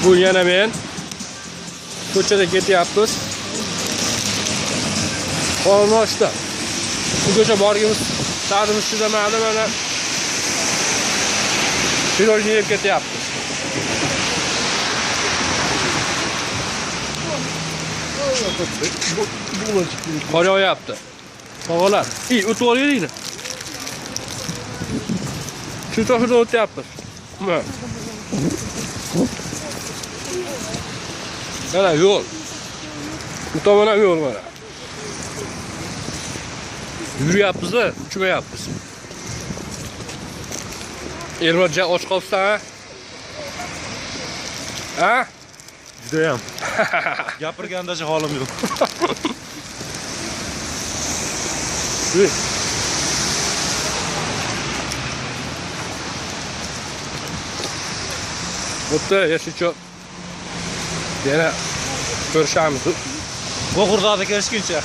Bu yana men ko'chada ketyapmiz. Olmoshda. Bu ko'cha borgimiz ta'dimiz chidamadi mana. Pirojni yeb ketyapmiz. Qor yog'yapti. Tog'alar. O'tib olaylik. Shu to'g'rida o'tyapmiz. Mana yo'l. Bu tomon ham yo'l mana. Yuriyapmiz-da, uchmayapmiz. Ermatjon och qolibsan, ha? Judayam. Gapirgandacha holim yo'q. Bo'pti, yashicho. Yana ko'rishamiz. Bo'g'urdada ko'rishguncha.